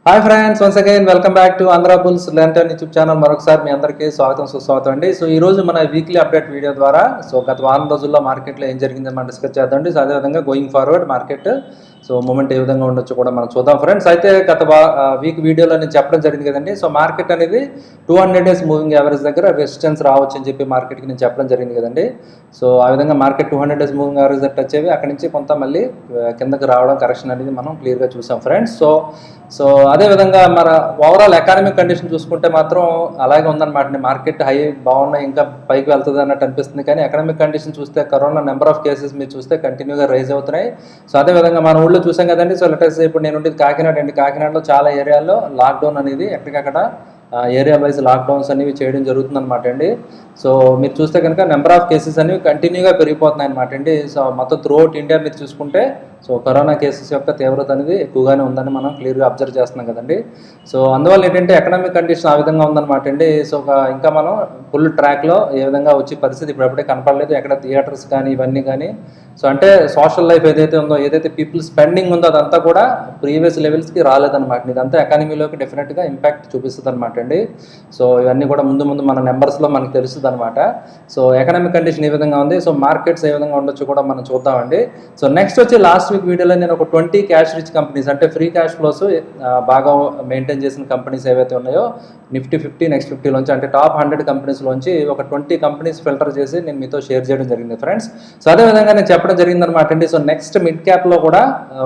Hi friends, once again welcome back to Andhra bulls learn YouTube channel. మరొకసారి మీ అందరికీ స్వాగతం సుస్వాగతం అండి. సో ఈ రోజు మన వీక్లీ అప్డేట్ వీడియో ద్వారా గత వారం రోజుల్లో మార్కెట్లో ఏం జరిగిందని మనం డిస్కస్ చేద్దామండి. సో అదేవిధంగా గోయింగ్ ఫార్వర్డ్ మార్కెట్ మూమెంట్ ఏ విధంగా ఉండొచ్చు కూడా మనం చూద్దాం ఫ్రెండ్స్. అయితే గత వీక్ వీడియోలో నేను చెప్పడం జరిగింది కదండి. సో మార్కెట్ అనేది 200 days మూవింగ్ యావరేజ్ దగ్గర రెసిస్టెన్స్ రావచ్చు అని చెప్పి మార్కెట్కి నేను చెప్పడం జరిగింది కదండి. సో ఆ విధంగా మార్కెట్ 200 days మూవింగ్ యావరేజ్ దగ్గర టచ్ అయ్యి అక్కడి నుంచి కొంత మళ్ళీ కిందకి రావడం, కరెక్షన్ అనేది మనం క్లియర్గా చూసాం ఫ్రెండ్స్. సో అదేవిధంగా మన ఓవరాల్ ఎకానమిక్ కండిషన్ చూసుకుంటే మాత్రం అలాగే ఉందన్నమాట. మార్కెట్ హై బాగున్నాయి, ఇంకా పైకి వెళ్తుంది అన్నట్టు అనిపిస్తుంది. కానీ ఎకనామిక్ కండిషన్ చూస్తే కరోనా నెంబర్ ఆఫ్ కేసెస్ మీరు చూస్తే కంటిన్యూగా రైజ్ అవుతున్నాయి. సో అదేవిధంగా మన ఊళ్ళో చూసాం కదండి. సో లెటర్స్ ఇప్పుడు నేను ఉండేది కాకినాడ అండి. కాకినాడలో చాలా ఏరియాల్లో లాక్డౌన్ అనేది ఎక్కడికక్కడ ఏరియా వైజ్ లాక్డౌన్స్ అనేవి చేయడం జరుగుతుంది అనమాట అండి. సో మీరు చూస్తే కనుక నెంబర్ ఆఫ్ కేసెస్ అనేవి కంటిన్యూగా పెరిగిపోతున్నాయి అనమాట అండి. సో మొత్తం త్రూఅవుట్ ఇండియా మీరు చూసుకుంటే కరోనా కేసెస్ యొక్క తీవ్రత అనేది ఎక్కువగానే ఉందని మనం క్లియర్గా అబ్జర్వ్ చేస్తున్నాం కదండి. సో అందువల్ల ఏంటంటే ఎకనామిక్ కండిషన్ ఆ విధంగా ఉందన్నమాట అండి. సో ఇంకా మనం ఫుల్ ట్రాక్లో ఏ విధంగా వచ్చే పరిస్థితి ఇప్పుడప్పుడే కనపడలేదు. ఎక్కడ థియేటర్స్ కానీ ఇవన్నీ కానీ సో అంటే సోషల్ లైఫ్ ఏదైతే ఉందో, ఏదైతే పీపుల్ స్పెండింగ్ ఉందో అదంతా కూడా ప్రీవియస్ లెవెల్స్కి రాలేదన్నమాట. ఇదంతా ఎకానమీలోకి డెఫినెట్గా ఇంపాక్ట్ చూపిస్తుంది అనమాట అండి. సో ఇవన్నీ కూడా ముందు మన నెంబర్స్లో మనకు తెలుస్తుంది అనమాట. సో ఎకనామిక్ కండిషన్ ఏ విధంగా ఉంది, సో మార్కెట్స్ ఏ విధంగా ఉండొచ్చు కూడా మనం చూద్దామండి. సో నెక్స్ట్ వచ్చి లాస్ట్ వీక్ వీడియోలో నేను ఒక 20 క్యాష్ రిచ్ కంపెనీస్ అంటే ఫ్రీ క్యాష్ ఫ్లోస్ బాగా మెయింటైన్ చేసిన కంపెనీస్ ఏవైతే ఉన్నాయో నిఫ్టీ 50 నెక్స్ట్ 50లోంచి అంటే టాప్ 100 కంపెనీస్లోంచి ఒక 20 కంపెనీస్ ఫిల్టర్ చేసి నేను మీతో షేర్ చేయడం జరిగింది ఫ్రెండ్స్. సో అదేవిధంగా నేను చెప్పడం జరిగిందనమాట అండి. సో నెక్స్ట్ మిడ్ క్యాప్లో కూడా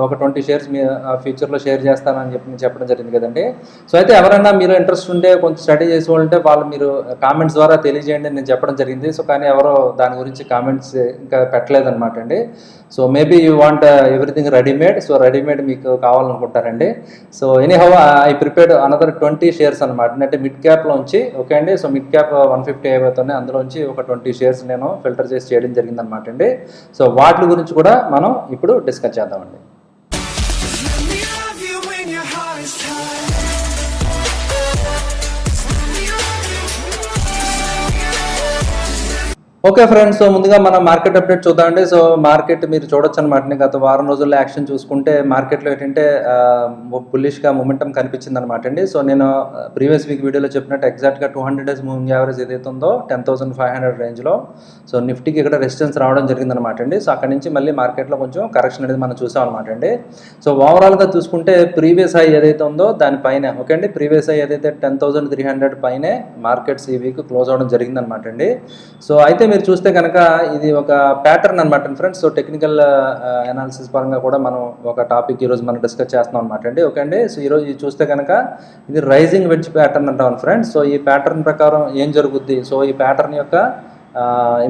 ఒక 20 షేర్స్ మీ ఫ్యూచర్లో షేర్ చేస్తానని చెప్పి నేను చెప్పడం జరిగింది కదండి. సో అయితే ఎవరైనా మీరు ఇంట్రెస్ట్ ఉంటే కొంచెం స్టడీ చేసి ఉంటే వాళ్ళు మీరు కామెంట్స్ ద్వారా తెలియజేయండి నేను చెప్పడం జరిగింది. సో కానీ ఎవరో దాని గురించి కామెంట్స్ ఇంకా పెట్టలేదన్నమాట అండి. So maybe you want everything readymade. So readymade మీకు కావాలనుకుంటారండి. So anyhow I prepared another 20 shares అనమాట. అంటే మిడ్ క్యాప్లోంచి ఓకే అండి. సో మిడ్ క్యాప్ 150 అయిపోతున్నాయి, అందులోంచి ఒక 20 షేర్స్ నేను ఫిల్టర్ చేసి చేయడం జరిగింది అనమాట అండి. సో వాటి గురించి కూడా మనం ఇప్పుడు డిస్కస్ చేద్దామండి. ఓకే ఫ్రెండ్స్, సో ముందుగా మనం మార్కెట్ అప్డేట్ చూద్దామండి. సో మార్కెట్ మీరు చూడొచ్చు అనమాట. గత వారం రోజుల్లో యాక్షన్ చూసుకుంటే మార్కెట్లో ఏంటంటే బుల్లిష్గా మొమెంటం కనిపించింది అనమాట అండి. సో నేను ప్రీవియస్ వీక్ వీడియోలో చెప్పినట్టు ఎగ్జాక్ట్గా 200 days మూవింగ్ యావరేజ్ ఏదైతే ఉందో 10,500 రేంజ్లో సో నిఫ్టీకి ఇక్కడ రెసిస్టెన్స్ రావడం జరిగిందనమాట అండి. సో అక్కడి నుంచి మళ్ళీ మార్కెట్లో కొంచెం కరెక్షన్ అనేది మనం చూసాం అనమాట అండి. సో ఓవరాల్గా చూసుకుంటే ప్రీవియస్ హై ఏదైతే ఉందో దానిపైన ఓకే అండి, ప్రీవియస్ హై ఏదైతే 10,300 పైనే మార్కెట్స్ ఈ వీక్ క్లోజ్ అవడం జరిగిందనమాట అండి. సో అయితే మీరు చూస్తే కనుక ఇది ఒక ప్యాటర్న్ అనమాట ఫ్రెండ్స్. సో టెక్నికల్ అనాలిసిస్ పరంగా కూడా మనం ఒక టాపిక్ ఈరోజు మనం డిస్కస్ చేస్తున్నాం అనమాట అండి. ఓకే అండి. సో ఈరోజు ఇది చూస్తే కనుక ఇది రైజింగ్ వెడ్జ్ ప్యాటర్న్ అంటాం ఫ్రెండ్స్. సో ఈ ప్యాటర్న్ ప్రకారం ఏం జరుగుద్ది, సో ఈ ప్యాటర్న్ యొక్క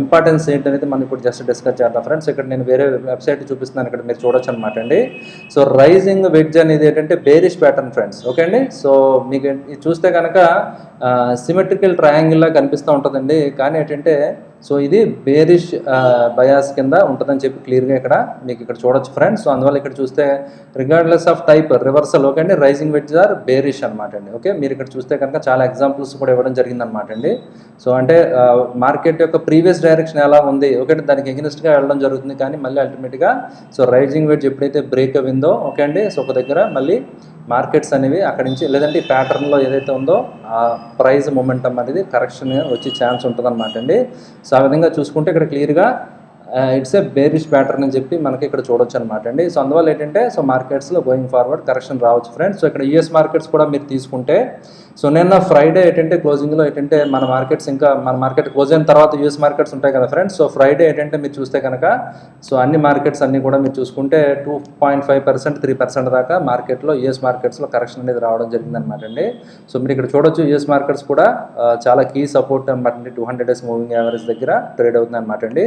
ఇంపార్టెన్స్ ఏంటనేది మనం ఇప్పుడు జస్ట్ డిస్కస్ చేద్దాం ఫ్రెండ్స్. ఇక్కడ నేను వేరే వెబ్సైట్ చూపిస్తున్నాను, ఇక్కడ మీరు చూడొచ్చు అనమాట అండి. సో రైజింగ్ వెడ్జ్ అనేది ఏంటంటే బేరిష్ ప్యాటర్న్ ఫ్రెండ్స్. ఓకే అండి. సో మీకు ఇది చూస్తే కనుక సిమెట్రికల్ ట్రయాంగిల్లా కనిపిస్తూ ఉంటుందండి. కానీ ఏంటంటే సో ఇది బేరిష్ బయాస్ కింద ఉంటుందని చెప్పి క్లియర్గా ఇక్కడ మీకు ఇక్కడ చూడొచ్చు ఫ్రెండ్స్. సో అందువల్ల ఇక్కడ చూస్తే regardless of type reversal okay అండి, రైజింగ్ వెడ్జ్ ఆర్ బేరిష్ అనమాట అండి. ఓకే, మీరు ఇక్కడ చూస్తే కనుక చాలా ఎగ్జాంపుల్స్ కూడా ఇవ్వడం జరిగిందనమాట అండి. సో అంటే మార్కెట్ యొక్క ప్రీవియస్ డైరెక్షన్ ఎలా ఉంది ఓకే అండి, దానికి ఎగ్నెస్ట్గా వెళ్ళడం జరుగుతుంది. కానీ మళ్ళీ అల్టిమేట్గా సో రైజింగ్ వెడ్జ్ ఎప్పుడైతే బ్రేక్ అయిందో ఓకే అండి, సో ఒక దగ్గర మళ్ళీ మార్కెట్స్ అనేవి అక్కడి నుంచి లేదంటే ఈ ప్యాటర్న్లో ఏదైతే ఉందో ఆ ప్రైస్ మొమెంటం అనేది కరెక్షన్ వచ్చే ఛాన్స్ ఉంటుందన్నమాట అండి. సో ఆ విధంగా చూసుకుంటే ఇక్కడ క్లియర్గా ఇట్స్ ఏ బేరిష్ ప్యాటర్న్ అని చెప్పి మనకి ఇక్కడ చూడొచ్చు అనమాట అండి. సో అందువల్ల ఏంటంటే సో మార్కెట్స్లో గోయింగ్ ఫార్వర్డ్ కరెక్షన్ రావచ్చు ఫ్రెండ్స్. సో ఇక్కడ యూఎస్ మార్కెట్స్ కూడా మీరు తీసుకుంటే సో నిన్న ఫ్రైడే ఏంటంటే క్లోజింగ్లో ఏంటంటే మన మార్కెట్ క్లోజ్ అయిన తర్వాత యూఎస్ మార్కెట్స్ ఉంటాయి కదా ఫ్రెండ్స్. సో ఫ్రైడే ఏంటంటే మీరు చూస్తే కనుక సో అన్ని మార్కెట్స్ అన్నీ కూడా మీరు చూసుకుంటే 2.5% 3% దాకా మార్కెట్లో యూఎస్ మార్కెట్స్లో కరెక్షన్ అనేది రావడం జరిగిందనమాట అండి. సో మీరు ఇక్కడ చూడొచ్చు యూఎస్ మార్కెట్స్ కూడా చాలా కీ సపోర్ట్ అనమాట అండి. 200 days మూవింగ్ యావరేజ్ దగ్గర ట్రేడ్ అవుతుంది అనమాట అండి.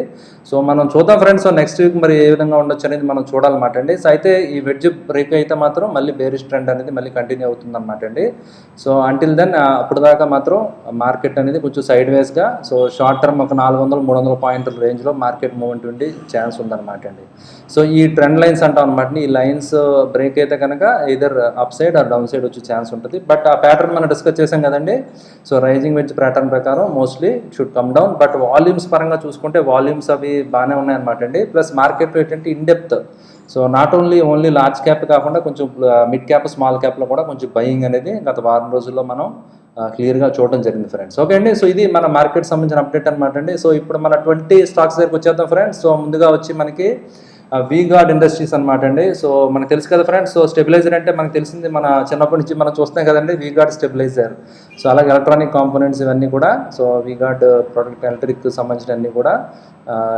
సో మనం చూద్దాం ఫ్రెండ్స్. సో నెక్స్ట్ వీక్ మరి ఏ విధంగా ఉండొచ్చు అనేది మనం చూడాలన్నమాట అండి. సో అయితే ఈ వెడ్జ్ బ్రేక్ అయితే మాత్రం మళ్ళీ బేరిష్ ట్రెండ్ అనేది మళ్ళీ కంటిన్యూ అవుతుంది అనమాట అండి. సో అంటిల్ దెన్ అప్పుడు దాకా మాత్రం మార్కెట్ అనేది కొంచెం సైడ్ వేస్గా సో షార్ట్ టర్మ్ ఒక 400-300 పాయింట్ల రేంజ్లో మార్కెట్ మూవ్మెంట్ ఉండి ఛాన్స్ ఉందన్నమాట అండి. సో ఈ ట్రెండ్ లైన్స్ అంటాం అనమాట. ఈ లైన్స్ బ్రేక్ అయితే కనుక either up side or down side వచ్చే ఛాన్స్ ఉంటుంది. బట్ ఆ ప్యాటర్న్ మనం డిస్కస్ చేసాం కదండి. సో రైజింగ్ వెడ్జ్ ప్యాటర్న్ ప్రకారం mostly should come down. But volumes పరంగా చూసుకుంటే వాల్యూమ్స్ అవి బాగా బాగానే ఉన్నాయన్నమాట అండి. ప్లస్ మార్కెట్లో ఏంటంటే in depth, so not only large cap కాకుండా కొంచెం మిడ్ క్యాప్, స్మాల్ క్యాప్లో కూడా కొంచెం బయింగ్ అనేది గత వారం రోజుల్లో మనం క్లియర్గా చూడడం జరిగింది ఫ్రెండ్స్. ఓకే అండి, సో ఇది మన మార్కెట్ సంబంధించిన అప్డేట్ అనమాట అండి. సో ఇప్పుడు మన 20 స్టాక్స్ దగ్గరికి వచ్చేద్దాం ఫ్రెండ్స్. సో ముందుగా వచ్చి మనకి వీగార్డ్ ఇండస్ట్రీస్ అనమాట అండి. సో మనకు తెలుసు కదా ఫ్రెండ్స్, సో స్టెబిలైజర్ అంటే మనకు తెలిసింది, మన చిన్నప్పటి నుంచి మనం చూస్తున్నాం కదండి, వీగార్డ్ స్టెబిలైజర్. సో అలాగే ఎలక్ట్రానిక్ కాంపోనెంట్స్ ఇవన్నీ కూడా, సో వీగార్డ్ ప్రోడక్ట్ ఎలక్ట్రిక్ సంబంధించిన అన్నీ కూడా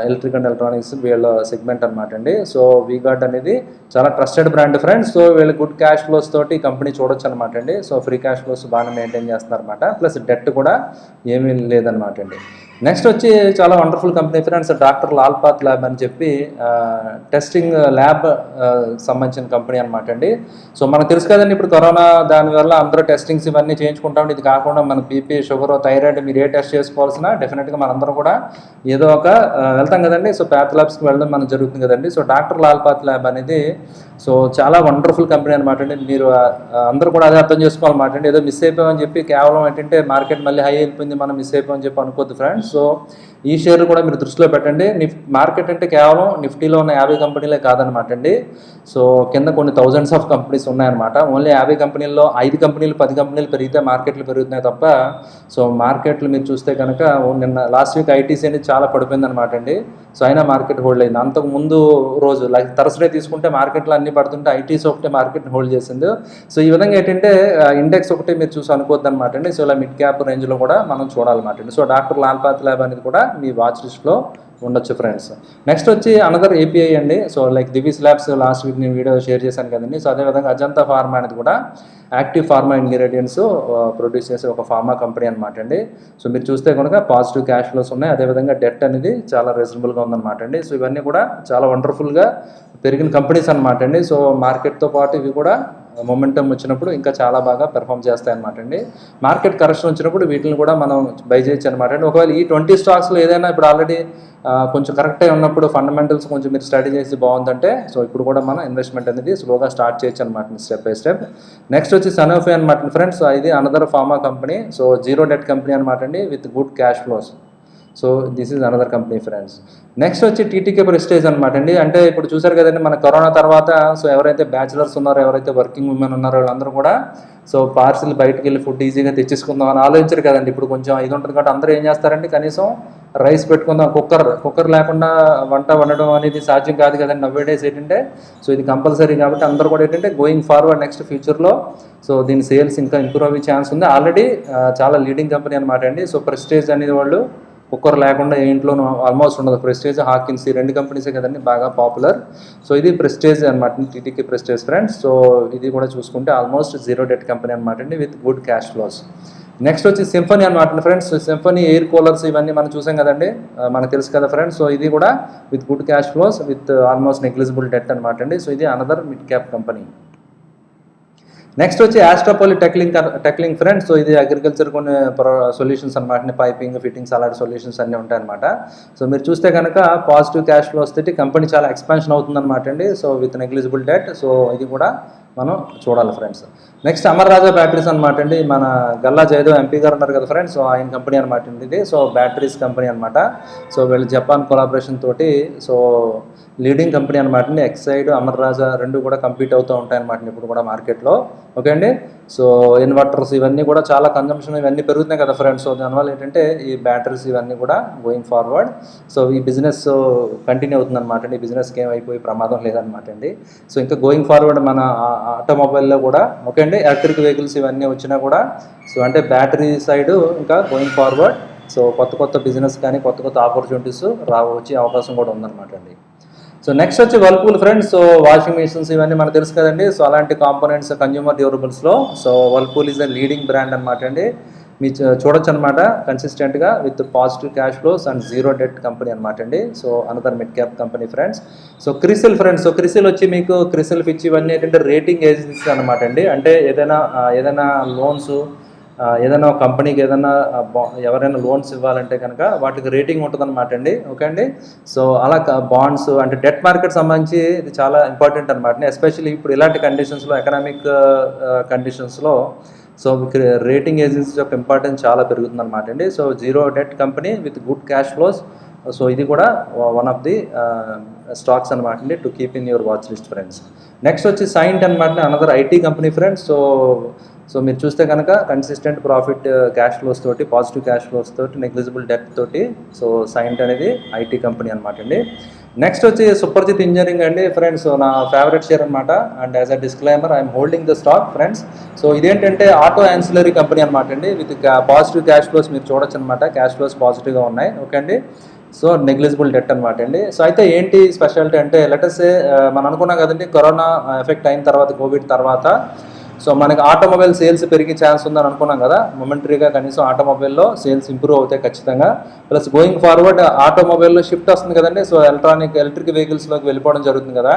ఎలక్ట్రిక్ అండ్ ఎలక్ట్రానిక్స్ వీళ్ళ సెగ్మెంట్ అనమాట అండి. సో వీగార్డ్ అనేది చాలా ట్రస్టెడ్ బ్రాండ్ ఫ్రెండ్స్. సో వీళ్ళు గుడ్ క్యాష్ ఫ్లోస్ తోటి కంపెనీ చూడొచ్చు అనమాట అండి. సో ఫ్రీ క్యాష్ ఫ్లోస్ బాగా మెయింటైన్ చేస్తున్నారు అనమాట, ప్లస్ డెట్ కూడా ఏమీ లేదనమాట అండి. నెక్స్ట్ వచ్చి చాలా wonderful company friends, doctor Lal path lab అని చెప్పి టెస్టింగ్ ల్యాబ్ సంబంధించిన కంపెనీ అనమాట అండి. సో మనకు తెలుసు కదండి, ఇప్పుడు కరోనా దానివల్ల అందరూ టెస్టింగ్స్ ఇవన్నీ చేయించుకుంటాం. ఇది కాకుండా మన బీపీ, షుగర్, థైరాయిడ్ మీరు ఏ టెస్ట్ చేసుకోవాల్సిన డెఫినెట్గా మనందరం కూడా ఏదో ఒక వెళ్తాం కదండి. సో ప్యాథ్ ల్యాబ్స్కి వెళ్ళడం మనకు జరుగుతుంది కదండి. So doctor Lal path lab అనేది సో చాలా వండర్ఫుల్ కంపెనీ అనమాట అండి. మీరు అందరూ కూడా అదే అర్థం చేసుకోవాలన్నమాట అండి. ఏదో మిస్ అయిపోయామని చెప్పి కేవలం ఏంటంటే మార్కెట్ మళ్ళీ హై అయిపోయింది మనం మిస్ అయిపోయామని చెప్పి అనుకోవద్దు ఫ్రెండ్స్. సో ఈ షేర్ కూడా మీరు దృష్టిలో పెట్టండి. మార్కెట్ అంటే కేవలం నిఫ్టీలో ఉన్న 50 కంపెనీలే కాదనమాట అండి. సో కింద కొన్ని థౌజండ్స్ ఆఫ్ కంపెనీస్ ఉన్నాయన్నమాట. ఓన్లీ 50 కంపెనీల్లో 5 కంపెనీలు 10 కంపెనీలు పెరిగితే మార్కెట్లు పెరుగుతున్నాయి తప్ప, సో మార్కెట్లు మీరు చూస్తే కనుక నిన్న లాస్ట్ వీక్ ఐటీసీ అనేది చాలా పడిపోయింది అనమాట అండి. సో అయినా మార్కెట్ హోల్డ్ అయింది. అంతకు ముందు రోజు లైక్ థర్స్డే తీసుకుంటే మార్కెట్లో అన్ని పడుతుంటే ఐటీసీ ఒకటే మార్కెట్ని హోల్డ్ చేసింది. సో ఈ విధంగా ఏంటంటే ఇండెక్స్ ఒకటే మీరు చూసి అనుకోవద్దు అనమాట అండి. సో ఇలా మిడ్ క్యాప్ రేంజ్లో కూడా మనం చూడాలన్నమాట అండి. So doctor Lal path lab అనేది కూడా మీ వాచ్ లిస్ట్లో ఉండొచ్చు ఫ్రెండ్స్. నెక్స్ట్ వచ్చి అనదర్ ఏపీఐ అండి. So like Divi's labs last week నేను వీడియో షేర్ చేశాను కదండి. సో అదేవిధంగా అజంతా ఫార్మా అనేది కూడా యాక్టివ్ ఫార్మా ఇంగ్రీడియంట్స్ ప్రొడ్యూస్ చేసే ఒక ఫార్మా కంపెనీ అనమాట అండి. సో మీరు చూస్తే కనుక పాజిటివ్ క్యాష్ ఫ్లోస్ ఉన్నాయి, అదేవిధంగా డెట్ అనేది చాలా రీజనబుల్గా ఉందన్నమాట అండి. సో ఇవన్నీ కూడా చాలా వండర్ఫుల్గా పెరిగిన కంపెనీస్ అనమాట అండి. సో మార్కెట్తో పాటు ఇవి కూడా మొమెంటం వచ్చినప్పుడు ఇంకా చాలా బాగా పెర్ఫామ్ చేస్తాయి అనమాట అండి. మార్కెట్ కరెక్షన్ వచ్చినప్పుడు వీటిని కూడా మనం బై చేయొచ్చు అనమాట అండి. ఒకవేళ ఈ 20 స్టాక్స్లో ఏదైనా ఇప్పుడు ఆల్రెడీ కొంచెం కరెక్ట్ అయి ఉన్నప్పుడు ఫండమెంటల్స్ కొంచెం మీరు స్టడీ చేసి బాగుందంటే, సో ఇప్పుడు కూడా మనం ఇన్వెస్ట్మెంట్ అనేది స్లోగా స్టార్ట్ చేయొచ్చు అనమాట స్టెప్ బై స్టెప్. నెక్స్ట్ వచ్చి సనోఫీ అనమాట ఫ్రెండ్స్. ఇది another pharma company. So zero debt company అనమాట అండి, with good cash flows. So this is another company friends. Next వచ్చి టీటీకే ప్రెస్టేజ్ అనమాట అండి. అంటే ఇప్పుడు చూసారు కదండి, మన కరోనా తర్వాత సో ఎవరైతే బ్యాచిలర్స్ ఉన్నారో, ఎవరైతే వర్కింగ్ ఉమెన్ ఉన్నారో వాళ్ళందరూ కూడా సో పార్సిల్ బయటకు వెళ్ళి ఫుడ్ ఈజీగా తెచ్చేసుకుందాం అని ఆలోచించారు కదండి. ఇప్పుడు కొంచెం ఇది ఉంటుంది కాబట్టి అందరూ ఏం చేస్తారంటే కనీసం రైస్ పెట్టుకుందాం, కుక్కర్ లేకుండా వంట వండడం అనేది సాధ్యం కాదు కదండి నవ్వేడేస్ ఏంటంటే. సో ఇది కంపల్సరీ కాబట్టి అందరూ కూడా ఏంటంటే గోయింగ్ ఫార్వర్డ్ నెక్స్ట్ ఫ్యూచర్లో సో దీని సేల్స్ ఇంకా ఇంప్రూవ్ అయ్యే ఛాన్స్ ఉంది. ఆల్రెడీ చాలా లీడింగ్ కంపెనీ అనమాట అండి. సో ప్రెస్టేజ్ అనేది వాళ్ళు కుక్కర్ లేకుండా ఏ ఇంట్లోనూ ఆల్మోస్ట్ ఉండదు. ప్రెస్టేజ్, హాకిన్స్ ఈ 2 కంపెనీసే కదండి బాగా పాపులర్. సో ఇది ప్రెస్టేజ్ అనమాట, టీటీకే ప్రెస్టేజ్ ఫ్రెండ్స్. సో ఇది కూడా చూసుకుంటే ఆల్మోస్ట్ జీరో డెట్ కంపెనీ అనమాట అండి, with good cash flows. Next వచ్చి సింఫనీ అనమాట ఫ్రెండ్స్. సింఫనీ ఎయిర్ కూలర్స్ ఇవన్నీ మనం చూసాం కదండి, మనకు తెలుసు కదా ఫ్రెండ్స్. సో ఇది కూడా with good cash flows, with almost negligible debt అనమాట అండి. సో ఇది another mid cap company. Next వచ్చి ఆస్ట్రోపోలి టెక్లింగ్ ఫ్రెండ్స్. సో ఇది అగ్రికల్చర్ కొన్ని సొల్యూషన్స్ అనమాట, పైపింగ్, ఫిట్టింగ్స్ అలాంటి సొల్యూషన్స్ అన్నీ ఉంటాయన్నమాట. సో మీరు చూస్తే కనుక పాజిటివ్ క్యాష్ ఫ్లో వస్తే కంపెనీ చాలా ఎక్స్పాన్షన్ అవుతుందన్నమాట అండి. So with negligible debt. So ఇది కూడా మనం చూడాలి ఫ్రెండ్స్. నెక్స్ట్ అమర్ రాజా బ్యాటరీస్ అనమాట అండి. మన గల్లా జయదేవ్ ఎంపీ గారు ఉన్నారు కదా ఫ్రెండ్స్, సో ఆయన కంపెనీ అనమాట అండి ఇది. సో బ్యాటరీస్ కంపెనీ అనమాట. సో వీళ్ళు జపాన్ కొలాబరేషన్ తోటి సో లీడింగ్ కంపెనీ అనమాట అండి. ఎక్సైడ్, అమర్ రాజా రెండు కూడా కంపీట్ అవుతూ ఉంటాయి అనమాట ఇప్పుడు కూడా మార్కెట్లో. ఓకే అండి. సో ఇన్వర్టర్స్ ఇవన్నీ కూడా చాలా కన్జంప్షన్ ఇవన్నీ పెరుగుతున్నాయి కదా ఫ్రెండ్స్. సో దానివల్ల ఏంటంటే ఈ బ్యాటరీస్ ఇవన్నీ కూడా గోయింగ్ ఫార్వర్డ్ సో ఈ బిజినెస్ కంటిన్యూ అవుతుంది అనమాట అండి. ఈ బిజినెస్కి ఏమైపోయి ప్రమాదం లేదనమాట అండి. సో ఇంకా గోయింగ్ ఫార్వర్డ్ మన ఆటోమొబైల్లో కూడా ఓకే అండి, ఎలక్ట్రిక్ వెహికల్స్ ఇవన్నీ వచ్చినా కూడా సో అంటే బ్యాటరీ సైడ్ ఇంకా గోయింగ్ ఫార్వర్డ్ సో కొత్త బిజినెస్ కానీ కొత్త ఆపర్చునిటీస్ వచ్చే అవకాశం కూడా ఉందన్నమాట అండి. సో నెక్స్ట్ వచ్చి Whirlpool friends. So washing machines ఇవన్నీ మనకు తెలుసు కదండి. సో అలాంటి కాంపోనెంట్స్ కన్జ్యూమర్ డ్యూరబుల్స్లో so Whirlpool is the leading brand అనమాట అండి. మీరు చూడొచ్చు అనమాట కన్సిస్టెంట్గా with positive cash flows and zero debt company అనమాట అండి. So another mid cap company friends. So CRISIL friends. So CRISIL వచ్చి మీకు క్రిసిల్ ఫిచ్ ఇవన్నీ ఏంటంటే రేటింగ్ ఏజెన్సీస్ అనమాట అండి. అంటే ఏదైనా లోన్స్ ఏదైనా కంపెనీకి ఎవరైనా లోన్స్ ఇవ్వాలంటే కనుక వాటికి రేటింగ్ ఉంటుందన్నమాట అండి. ఓకే అండి. సో అలా బాండ్స్ అంటే డెట్ మార్కెట్ సంబంధించి ఇది చాలా ఇంపార్టెంట్ అనమాట. ఎస్పెషల్లీ ఇప్పుడు ఇలాంటి కండిషన్స్లో ఎకనామిక్ కండిషన్స్లో సో రేటింగ్ ఏజెన్సీస్ యొక్క ఇంపార్టెన్స్ చాలా పెరుగుతుంది అనమాట అండి. So zero debt company with good cash flows so ఇది కూడా వన్ ఆఫ్ ది స్టాక్స్ అనమాట అండి to keep in your watch list friends. Next వచ్చి సైంట్ అనమాట, another IT company friends. So మీరు చూస్తే కనుక కన్సిస్టెంట్ ప్రాఫిట్, క్యాష్ ఫ్లోస్ తోటి, పాజిటివ్ క్యాష్ ఫ్లోస్ తోటి, నెగ్లిజిబుల్ డెట్ తోటి, సో సైంట్ అనేది ఐటీ కంపెనీ అనమాట అండి. నెక్స్ట్ వచ్చి సుపర్జిత్ ఇంజనీరింగ్ అండి ఫ్రెండ్స్, నా ఫేవరెట్ షేర్ అనమాట. And as a disclaimer I'm holding the stock friends. So ఇదేంటంటే ఆటో యాన్సిలరీ కంపెనీ అనమాట అండి, విత్ పాజిటివ్ క్యాష్ ఫ్లోస్ మీరు చూడొచ్చు అనమాట. క్యాష్ ఫ్లోస్ పాజిటివ్గా ఉన్నాయి, ఓకే అండి. సో నెగ్లిజిబుల్ డెట్ అనమాట అండి. సో అయితే ఏంటి స్పెషాలిటీ అంటే, లెటర్సే మనం అనుకున్నాం కదండి, కరోనా ఎఫెక్ట్ అయిన తర్వాత, కోవిడ్ తర్వాత సో మనకి ఆటోమొబైల్ సేల్స్ పెరిగే ఛాన్స్ ఉందని అనుకున్నాం కదా. మొమెంటరీగా కనీసం ఆటోమొబైల్లో సేల్స్ ఇంప్రూవ్ అవుతాయి ఖచ్చితంగా. ప్లస్ గోయింగ్ ఫార్వర్డ్ ఆటోమొబైల్లో షిఫ్ట్ వస్తుంది కదండి. సో ఎలక్ట్రిక్ వెహికల్స్లోకి వెళ్ళిపోవడం జరుగుతుంది కదా.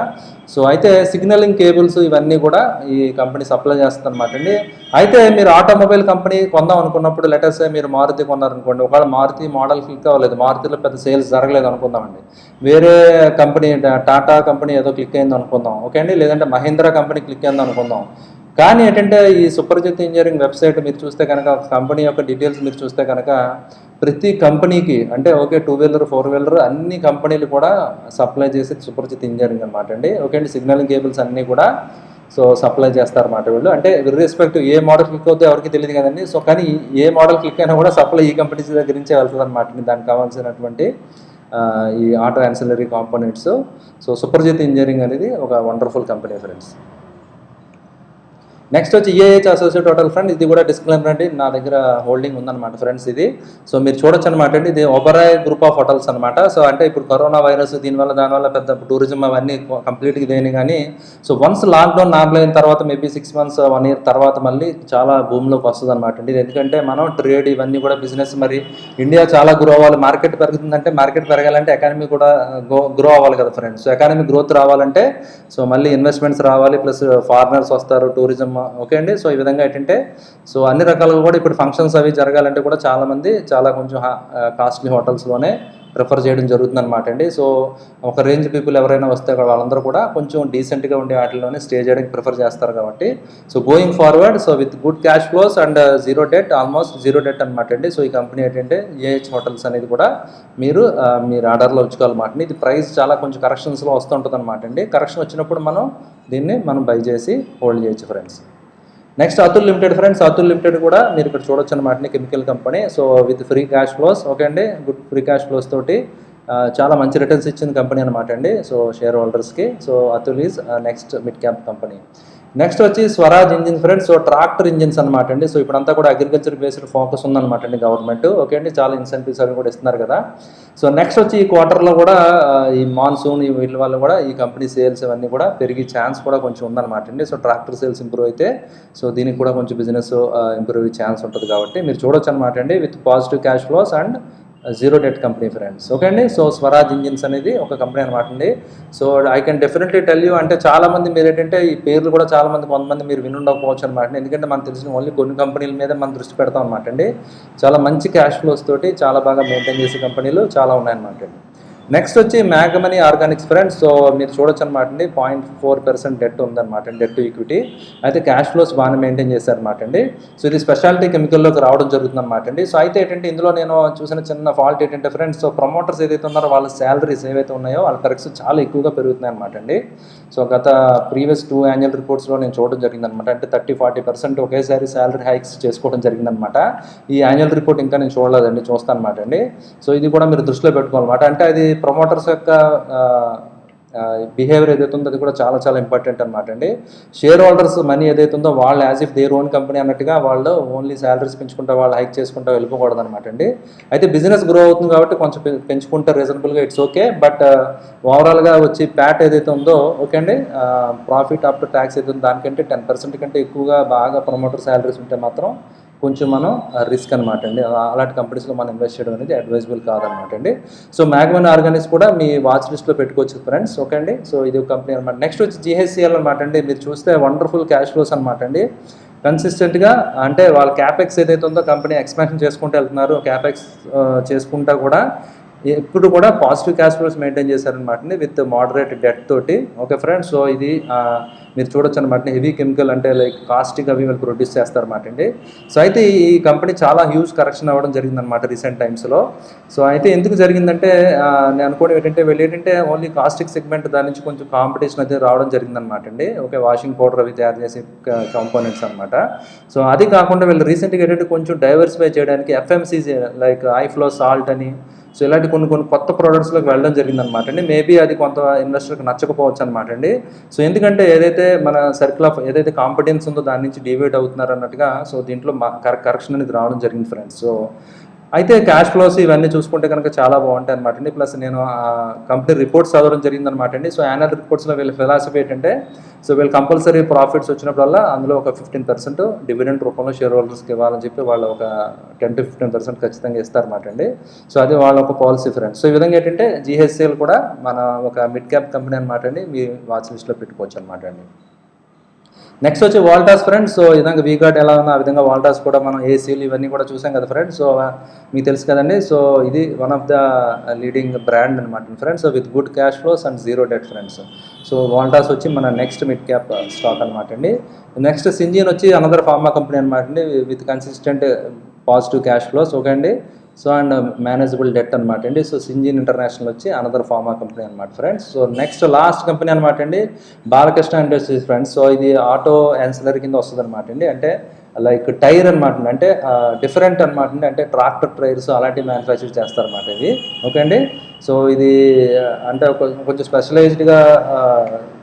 సో అయితే సిగ్నలింగ్ కేబుల్స్ ఇవన్నీ కూడా ఈ కంపెనీ సప్లై చేస్తుంది అనమాట అండి. అయితే మీరు ఆటోమొబైల్ కంపెనీ కొందాం అనుకున్నప్పుడు, లెటర్స్ మీరు మారుతి కొన్నారనుకోండి, ఒకవేళ మారుతి మోడల్ క్లిక్ అవ్వలేదు, మారుతిలో పెద్ద సేల్స్ జరగలేదు అనుకుందామండి, వేరే కంపెనీ టాటా కంపెనీ ఏదో క్లిక్ అయింది అనుకుందాం, ఓకే అండి, లేదంటే మహీంద్రా కంపెనీ క్లిక్ అయింది అనుకుందాం. కానీ ఏంటంటే ఈ సుపర్జిత్ ఇంజనీరింగ్ వెబ్సైట్ మీరు చూస్తే కనుక, కంపెనీ యొక్క డీటెయిల్స్ మీరు చూస్తే కనుక, ప్రతి కంపెనీకి అంటే ఓకే 2 వీలర్ 4 వీలర్ అన్ని కంపెనీలు కూడా సప్లై చేసి సుపర్జిత్ ఇంజనీరింగ్ అనమాట అండి, ఓకే అండి. సిగ్నలింగ్ కేబుల్స్ అన్నీ కూడా సో సప్లై చేస్తారన్నమాట వీళ్ళు. అంటే ఇర్రెస్పెక్టివ్ ఏ మోడల్ క్లిక్ అవుతుందో ఎవరికి తెలియదు కదండి. సో కానీ ఏ మోడల్ క్లిక్ అయినా కూడా సప్లై ఈ కంపెనీస్ దగ్గర నుంచే వెళ్తుంది అనమాట. దానికి కావాల్సినటువంటి ఈ auto ancillary components. So Suprajit engineering అనేది ఒక వండర్ఫుల్ కంపెనీ ఫ్రెండ్స్. నెక్స్ట్ వచ్చి ఈఏహెచ్ అసోసియేట్ హోటల్ ఫ్రెండ్, ఇది కూడా డిస్క్లైమర్ అండి, నా దగ్గర హోల్డింగ్ ఉందన్నమాట ఫ్రెండ్స్ ఇది. సో మీరు చూడొచ్చు అనమాట అండి, ఇది ఒబరాయ్ గ్రూప్ ఆఫ్ హోటల్స్ అనమాట. సో అంటే ఇప్పుడు కరోనా వైరస్ దానివల్ల పెద్ద టూరిజం అవన్నీ కంప్లీట్గా ఇదేని, కానీ సో వన్స్ లాక్డౌన్ నార్మల్ అయిన తర్వాత మేబీ 6 months 1 year తర్వాత మళ్ళీ చాలా భూమిలోకి వస్తుంది అనమాట అండి. ఇది ఎందుకంటే మనం ట్రేడ్ ఇవన్నీ కూడా బిజినెస్, మరి ఇండియా చాలా గ్రో అవ్వాలి, మార్కెట్ పెరుగుతుందంటే, మార్కెట్ పెరగాలంటే ఎకానమీ కూడా గ్రో అవ్వాలి కదా ఫ్రెండ్స్. సో ఎకానమీ గ్రోత్ రావాలంటే సో మళ్ళీ ఇన్వెస్ట్మెంట్స్ రావాలి, ప్లస్ ఫారినర్స్ వస్తారు, టూరిజం, ఓకే అండి. సో ఈ విధంగా ఏంటంటే సో అన్ని రకాలుగా కూడా ఇప్పుడు ఫంక్షన్స్ అవి జరగాలంటే కూడా చాలామంది చాలా కొంచెం కాస్ట్లీ హోటల్స్లోనే ప్రిఫర్ చేయడం జరుగుతుంది అనమాట అండి. సో ఒక రేంజ్ పీపుల్ ఎవరైనా వస్తే వాళ్ళందరూ కూడా కొంచెం డీసెంట్గా ఉండే వాటిలోనే స్టే చేయడానికి ప్రిఫర్ చేస్తారు కాబట్టి, so going forward so with good cash flows and zero debt, almost zero debt అనమాట అండి. సో ఈ కంపెనీ ఏంటంటే ఏహెచ్ హోటల్స్ అనేది కూడా మీరు ఆర్డర్లో ఉంచుకోవాలన్నమాట. ఇది ప్రైస్ చాలా కొంచెం కరెక్షన్స్లో వస్తుంటుంది అనమాట అండి. కరెక్షన్ వచ్చినప్పుడు మనం బై చేసి హోల్డ్ చేయొచ్చు friends. Next Atul limited friends, Atul limited కూడా మీరు ఇక్కడ చూడొచ్చు అనమాట, chemical company. So with free cash flows, okay అండి, గుడ్ ఫ్రీ క్యాష్ ఫ్లోస్ తోటి చాలా మంచి రిటర్న్స్ ఇచ్చిన కంపెనీ అనమాట అండి. సో షేర్ హోల్డర్స్కి. So Atul is next mid cap company. Next వచ్చి Swaraj engine friends, so tractor engines అనమాట అండి. సో ఇప్పుడంతా కూడా అగ్రికల్చర్ బేస్డ్ ఫోకస్ ఉందన్నమాట అండి గవర్నమెంట్, ఓకే అండి. చాలా ఇన్సెంటివ్స్ అవి కూడా ఇస్తున్నారు కదా. సో నెక్స్ట్ వచ్చి ఈ క్వార్టర్లో కూడా ఈ మాన్సూన్ వీళ్ళ వల్ల కూడా ఈ కంపెనీ సేల్స్ ఇవన్నీ కూడా పెరిగే ఛాన్స్ కూడా కొంచెం ఉందన్నమాట అండి. సో ట్రాక్టర్ సేల్స్ ఇంప్రూవ్ అయితే సో దీనికి కూడా కొంచెం బిజినెస్ ఇంప్రూవ్ అయ్యే ఛాన్స్ ఉంటుంది కాబట్టి మీరు చూడొచ్చు అనమాట అండి, with positive cash flows and zero debt company friends, okay అండి. సో స్వరాజ్ ఇంజిన్స్ అనేది ఒక కంపెనీ అనమాట అండి. So I can definitely tell you, అంటే చాలామంది మీరు ఏంటంటే ఈ పేర్లు కూడా కొంతమంది మీరు వినుండకపోవచ్చు అనమాట, ఎందుకంటే మనకు తెలిసిన ఓన్లీ కొన్ని కంపెనీల మీద మనం దృష్టి పెడతాం అనమాట అండి. చాలా మంచి క్యాష్ ఫ్లోస్ తోటి చాలా బాగా మెయింటైన్ చేసే కంపెనీలు చాలా ఉన్నాయన్నమాట అండి. నెక్స్ట్ వచ్చి మ్యాగమనీ ఆర్గానిక్స్ ఫ్రెండ్స్, సో మీరు చూడొచ్చు అనమాట అండి, 0.4% డెట్ ఉందన్నమాట అండి, డెట్ టు ఈక్విటీ. అయితే క్యాష్ ఫ్లోస్ బాగానే మెయింటైన్ చేశారనమాట అండి. సో ఇది స్పెషాలిటీ కెమికల్లోకి రావడం జరుగుతుంది అనమాట అండి. సో అయితే ఏంటంటే ఇందులో నేను చూసిన చిన్న ఫాల్ట్ ఏంటంటే ఫ్రెండ్స్, సో ప్రమోటర్స్ ఏదైతే ఉన్నారో వాళ్ళ శాలరీస్ ఏవైతే ఉన్నాయో వాళ్ళ కరెక్ట్స్ చాలా ఎక్కువగా పెరుగుతున్నాయి అనమాట అండి. సో గత ప్రీవియస్ 2 annual రిపోర్ట్స్లో నేను చూడడం జరిగిందనమాట, అంటే 30-40% ఒకేసారి శాలరీ హైక్స్ చేసుకోవడం జరిగిందనమాట. ఈ యాన్యువల్ రిపోర్ట్ ఇంకా నేను చూడలేదండి, చూస్తాను అనమాట అండి. సో ఇది కూడా మీరు దృష్టిలో పెట్టుకోవాలన్నమాట. అంటే అది ప్రమోటర్స్ యొక్క బిహేవియర్ ఏదైతే ఉందో అది కూడా చాలా చాలా ఇంపార్టెంట్ అనమాట అండి. షేర్ హోల్డర్స్ మనీ ఏదైతే ఉందో వాళ్ళు as if their own company అన్నట్టుగా వాళ్ళు ఓన్లీ శాలరీస్ పెంచుకుంటా, వాళ్ళు హైక్ చేసుకుంటా వెళ్ళిపోకూడదు అనమాట అండి. అయితే బిజినెస్ గ్రో అవుతుంది కాబట్టి కొంచెం పెంచుకుంటే రీజనబుల్గా ఇట్స్ ఓకే, బట్ ఓవరాల్గా వచ్చి ప్యాట్ ఏదైతే ఉందో, ఓకే అండి, ప్రాఫిట్ ఆఫ్టర్ ట్యాక్స్ అయితే ఉందో దానికంటే 10% కంటే ఎక్కువగా బాగా ప్రమోటర్ శాలరీస్ ఉంటే మాత్రం కొంచెం మనం రిస్క్ అనమాట అండి. అలాంటి కంపెనీస్లో మనం ఇన్వెస్ట్ చేయడం అనేది అడ్వైజబుల్ కాదనమాట అండి. సో మ్యాగ్మనీ ఆర్గానిక్స్ కూడా మీ వాచ్ లిస్ట్లో పెట్టుకోవచ్చు ఫ్రెండ్స్, ఓకే అండి. సో ఇది ఒక కంపెనీ అనమాట. నెక్స్ట్ వచ్చి జిహెచ్సిఎల్ అనమాట అండి. మీరు చూస్తే వండర్ఫుల్ క్యాష్ ఫ్లోస్ అనమాట అండి. కన్సిస్టెంట్గా అంటే వాళ్ళ క్యాపెక్స్ ఏదైతే ఉందో కంపెనీ ఎక్స్పాన్షన్ చేసుకుంటూ వెళ్తున్నారు, క్యాపెక్స్ చేసుకుంటా కూడా ఎప్పుడు కూడా పాజిటివ్ క్యాష్ ఫ్లోస్ మెయింటైన్ చేశారనమాట అండి, విత్ మోడరేట్ డెట్ తోటి, ఓకే ఫ్రెండ్స్. సో ఇది మీరు చూడొచ్చు అనమాట. హెవీ కెమికల్ అంటే లైక్ కాస్టిక్ అవి వీళ్ళు ప్రొడ్యూస్ చేస్తారన్నమాట అండి. సో అయితే ఈ కంపెనీ చాలా హ్యూజ్ కరెక్షన్ అవ్వడం జరిగిందనమాట రీసెంట్ టైమ్స్లో. సో అయితే ఎందుకు జరిగిందంటే నేను అనుకోవడం ఏంటంటే వీళ్ళు ఏంటంటే ఓన్లీ కాస్టిక్ సెగ్మెంట్ దాని నుంచి కొంచెం కాంపిటీషన్ అయితే రావడం జరిగిందనమాట అండి. ఓకే, వాషింగ్ పౌడర్ అవి తయారు చేసే కాంపోనెంట్స్ అనమాట. సో అది కాకుండా వీళ్ళు రీసెంట్గా ఏంటంటే కొంచెం డైవర్సిఫై చేయడానికి ఎఫ్ఎంసీజీ లైక్ ఐఫ్లో సాల్ట్ అని, సో ఇలాంటి కొన్ని కొత్త ప్రోడక్ట్స్లోకి వెళ్ళడం జరిగిందనమాట అండి. మేబీ అది కొంత ఇన్వెస్టర్కి నచ్చకపోవచ్చు అనమాట అండి. సో ఎందుకంటే ఏదైతే మన సర్కిల్ ఆఫ్ ఏదైతే కాంపిటెన్స్ ఉందో దాని నుంచి డివైడ్ అవుతున్నారు అన్నట్టుగా, సో దీంట్లో కరెక్షన్ అనేది రావడం జరిగింది ఫ్రెండ్స్. సో అయితే క్యాష్ ఫ్లోస్ ఇవన్నీ చూసుకుంటే కనుక చాలా బాగుంటాయి అనమాట అండి. ప్లస్ నేను కంపెనీ రిపోర్ట్స్ చదవడం జరిగిందనమాట అండి. సో యాన్యువల్ రిపోర్ట్స్లో వీళ్ళ ఫిలాసఫీ ఏంటంటే, సో వీళ్ళు కంపల్సరీ ప్రాఫిట్స్ వచ్చినప్పుడల్లా అందులో ఒక 15% డివిడెండ్ రూపంలో షేర్ హోల్డర్స్కి ఇవ్వాలని చెప్పి వాళ్ళు ఒక 10-15% ఖచ్చితంగా ఇస్తారన్నమాట అండి. సో అది వాళ్ళ ఒక పాలసీ ఫ్రెండ్స్. సో ఈ విధంగా ఏంటంటే GHCL కూడా మన ఒక మిడ్ క్యాప్ కంపెనీ అనమాట అండి. మీ వాచ్ లిస్ట్లో పెట్టుకోవచ్చు అనమాట అండి. నెక్స్ట్ వచ్చి వాల్టాస్ ఫ్రెండ్స్. సో ఈ విధంగా వీగార్డ్ ఎలా ఉన్నా ఆ విధంగా వాల్టాస్ కూడా మనం ఏసీలు ఇవన్నీ కూడా చూసాం కదా ఫ్రెండ్స్. సో మీకు తెలుసు కదండి. సో ఇది one of the leading brand అనమాట friends. So with good cash flows and zero debt friends. So Voltas వచ్చి మన నెక్స్ట్ మిడ్ క్యాప్ స్టాక్ అనమాట అండి. నెక్స్ట్ సింజిన్ వచ్చి అనదర్ ఫార్మా కంపెనీ అనమాట అండి, with consistent positive cash flows. Okay అండి. So and manageable debt అనమాట అండి. సో సింజిన్ ఇంటర్నేషనల్ వచ్చి అనదర్ ఫార్మా కంపెనీ అనమాట friends. So next last company అనమాట అండి బాలకృష్ణ ఇండస్ట్రీస్ ఫ్రెండ్స్. సో ఇది ఆటో యాన్సిలరీ కింద వస్తుంది అనమాట అండి. అంటే లైక్ టైర్ అనమాట అండి, అంటే డిఫరెంట్ అనమాట అండి, అంటే ట్రాక్టర్ టైర్స్ అలాంటివి మ్యానుఫ్యాక్చర్ చేస్తారన్నమాట ఇది. ఓకే అండి. సో ఇది అంటే కొంచెం స్పెషలైజ్డ్గా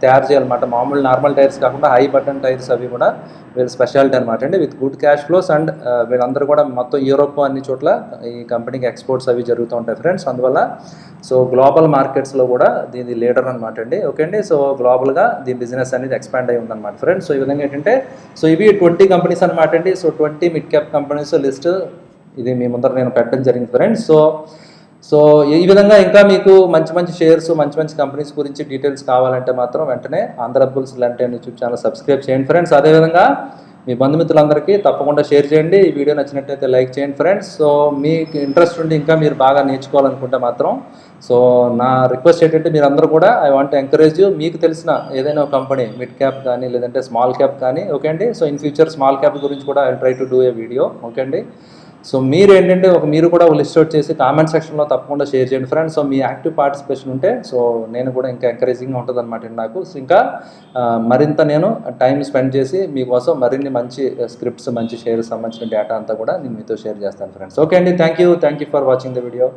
తయారు చేయాలన్నమాట. మామూలు నార్మల్ టైర్స్ కాకుండా హై బటన్ టైర్స్ అవి కూడా వీళ్ళ స్పెషాలిటీ అనమాట అండి, with good cash flows. And వీళ్ళందరూ కూడా మొత్తం యూరోప్ అన్ని చోట్ల ఈ కంపెనీకి ఎక్స్పోర్ట్స్ అవి జరుగుతూ ఉంటాయి ఫ్రెండ్స్. అందువల్ల సో గ్లోబల్ మార్కెట్స్లో కూడా దీని లీడర్ అనమాట అండి. ఓకే అండి. సో గ్లోబల్గా దీని బిజినెస్ అనేది ఎక్స్పాండ్ అయ్యి ఉందన్నమాట ఫ్రెండ్స్. సో ఈ విధంగా ఏంటంటే సో ఇవి 20 కంపెనీస్ అనమాట అండి. So 20 mid cap companies list ఇది మీ ముందర నేను పెట్టడం జరిగింది ఫ్రెండ్స్. సో ఈ విధంగా ఇంకా మీకు మంచి మంచి షేర్స్, మంచి మంచి కంపెనీస్ గురించి డీటెయిల్స్ కావాలంటే మాత్రం వెంటనే ఆంధ్ర బుల్స్ లంటన్ యూట్యూబ్ ఛానల్ సబ్స్క్రైబ్ చేయండి ఫ్రెండ్స్. అదేవిధంగా మీ బంధుమిత్రులందరికీ తప్పకుండా షేర్ చేయండి. ఈ వీడియో నచ్చినట్లయితే లైక్ చేయండి ఫ్రెండ్స్. సో మీకు ఇంట్రెస్ట్ ఉండి ఇంకా మీరు బాగా నేర్చుకోవాలనుకుంటే మాత్రం సో నా రిక్వెస్ట్ ఏంటంటే మీరందరూ కూడా ఐ వాంట్ ఎంకరేజ్ యూ. మీకు తెలిసిన ఏదైనా ఒక కంపెనీ మిడ్ క్యాప్ కానీ లేదంటే స్మాల్ క్యాప్ కానీ, ఓకే అండి. So in future small cap గురించి కూడా I try to do a video. Okay అండి. సో మీరు ఏంటంటే మీరు కూడా ఒక లిస్ట్ అవుట్ చేసి కామెంట్ సెక్షన్లో తప్పకుండా షేర్ చేయండి ఫ్రెండ్స్. సో మీ యాక్టివ్ పార్టిసిపేషన్ ఉంటే సో నేను కూడా ఇంకా ఎంకరేజింగ్గా ఉంటుంది అనమాట నాకు. సో ఇంకా మరింత నేను టైం స్పెండ్ చేసి మీకోసం మరిన్ని మంచి స్క్రిప్ట్స్, మంచి షేర్స్ సంబంధించిన డేటా అంతా కూడా నేను మీతో షేర్ చేస్తాను ఫ్రెండ్స్. ఓకే అండి. Thank you for watching the video.